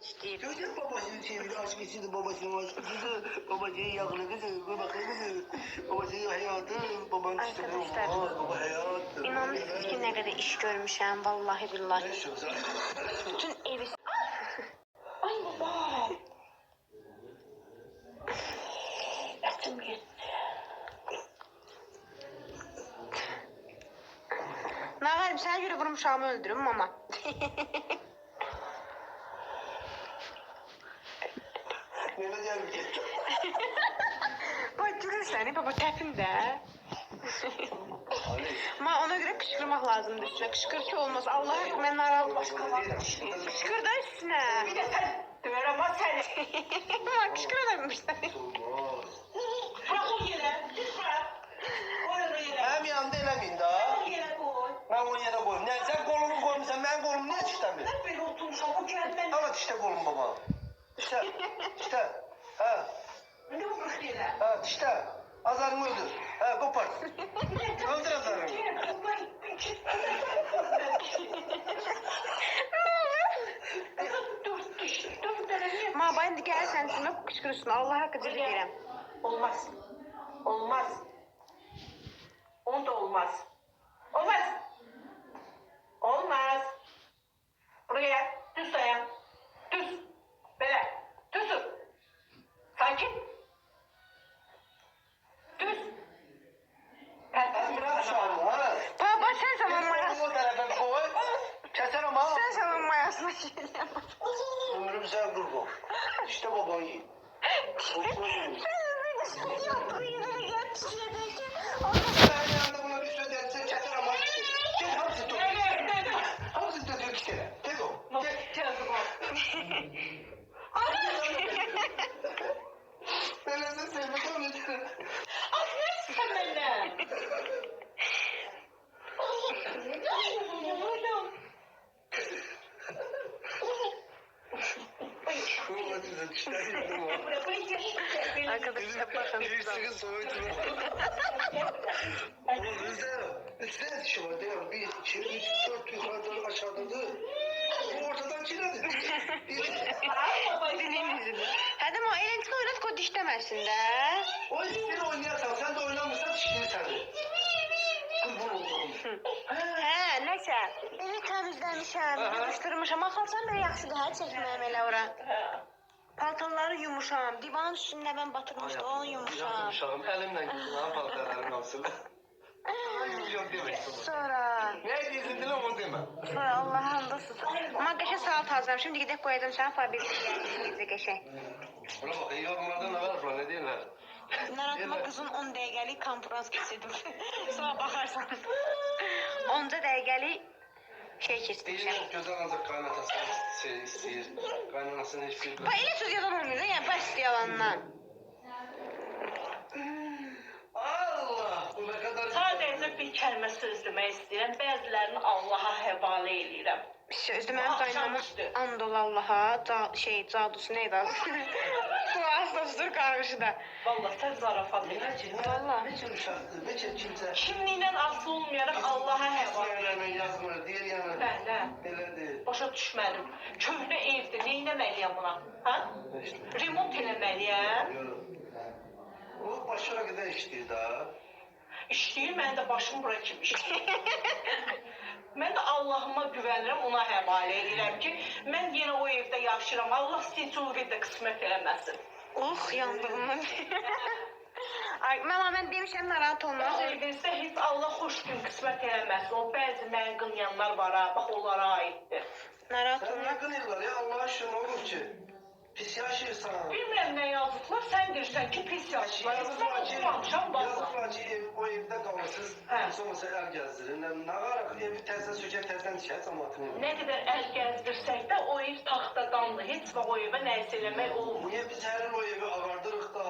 İstəyir. Gözüm babasını çevirdi, aşkısıydı, babasının aşkısıydı, babacığın yakınıdır, babaklıdır, babacığın hayatı, babanın Arkadaşlar, baba hayat. İnanırsınız ki ne kadar iş görmüşəm, vallahi billahi. Bütün evi... Ay baba! Yatım gitti. Nağarim, sana göre vurmuşamı öldürüm ama. Nene gelmeyecek. Bak gülürsən, baba təpim də. Ama ona göre kışkırmak lazımdır üstüne. Kışkır ki olmaz. Allah aşkına ben narahat başka var. Kışkır da üstüne. Bir de sen döver ama sen. Ama kışkır adammışlar. Bırak o yere, git bırak. Koy onu yere. Hem yanında elemeyin daha. O yere koy. Ben o yere koyayım. Ne, sen kolumu koymuşsun, ben kolumu niye çıktamıyorum? Ben böyle oturmuşum, o kendime. Evet işte kolum baba. İşte, işte. Ha, Ne bu bırak yere? ha işte. Azarımı öldür. Ha, kopar. Öldür azarımı. Ma ben de gel sen şuna kışkırırsın. Allah hakkı cızı verem. Olmaz. Olmaz. Onda olmaz. Olmaz. Olmaz. Buraya gel. Düz dayan. Düz. Böyle. Düz dur. Sakin. Düz. Ben bırak şu anda ha. Baba sen zaman mayasın. O tarafa koy. Keser ama. Sen zaman mayasına gelin. Ömrüm sen kurban. İşte baban iyi. Ben yanında buna bir söz etse keser ama. Gel hamsi tut. Hamsi tutuyor iki kere. Tek o. Tek. Ben nasıl sevmek onu istedim. Aferin sen benden. Arkadaşlar bakın. İlişkinin soğuyduğunu. Oğlum Rıza dişi var değil mi? 1, 2, 3, 4 yukarıdan aşağıdan da. Bu ortadan kiredir. Dilin yüzünü. Hadi ama eğlenceli oynat ko dişlemesin de. O işleri oynayarsan sen de oynamırsan dişleri seni. Kurban olduğum. Hə, nəsə. Evi təmizləmişəm, yığışdırmışam. Axalsan belə yaxşıdır, hə, çəkməyəm elə ora. Paltarları yumuşam, divanın üstündə mən batırmışdım, onu yumuşam. Uşağım elimle gitsin ha paltarların olsun. Yok demek. Sonra, Ne diyorsun dilim onu deme. sonra Allah'a andolsun. Amma qəşə salat hazırlam. Şimdi gedək qoyacağım sənə fabrikaya gizli qəşək. Buna bak yorumlardan ne var ne diyorlar. Naratıma qızın 10 dəqiqəlik konferans keçirdim. Sonra baxarsan. 10 dəqiqəlik şey keçirmişəm. Değil gözden azıcık kaynatasını isteyir. Kaynanasını hiçbir... Bax, elə söz yalan olmuyor, yəni bəs yalandan. Allah! Bu ne kadar... Sadəcə bir kəlmə söz demək istəyirəm. Bəzilərini Allaha həvalə eləyirəm. Sözdür, mənim qaynamın and ol Allaha, cadusu neydi adı? Suasızdır qarışı da. Vallahi sən zarafat eləyirsən. Vallahi. Ne tür uşaktır, ne tür kimse... Kimliyindən asılı olmayaraq Allaha həvalə. Yerlerine yazmır, diğer yana... Bəli. Elədir. Başa düşmədim. Köhnə evdir, neynəməliyəm buna? Ha? Remont eləməliyəm. O başına kadar işləyir daha. İşləyir, mən də başım bura kimi işləyir. Mən də Allahıma güvənirəm, ona həvalə edirəm ki, mən yenə o evdə yaşayıram. Allah sizə o evdə qismət eləməsin. Yandığımdan. Ay, mən demişəm narahat olmaz. O evdə heç Allah xoş gün qismət eləməsin. O bəzi mən qınyanlar var ha, bax onlara aiddir. Narahat Sen olmaz. yakın yıllar ya Allah aşkına olur ki. Pis yaşayırsan. Bilmirəm nə yazıblar, sən deyirsən ki, pis yaşayır. Mən oxumamışam, valla. Yazıqlar ki o evdə qalırsınız. Sonrası əl gəzdirin. Nə qaraq evi təzdən sökər, təzdən dişər, cəmatını. Nə qədər əl gəzdirsək də o ev taxtadandır. Heç vaxt o evə nəyisə eləmək olmur. Niyə biz hər il o evi ağardırıq da,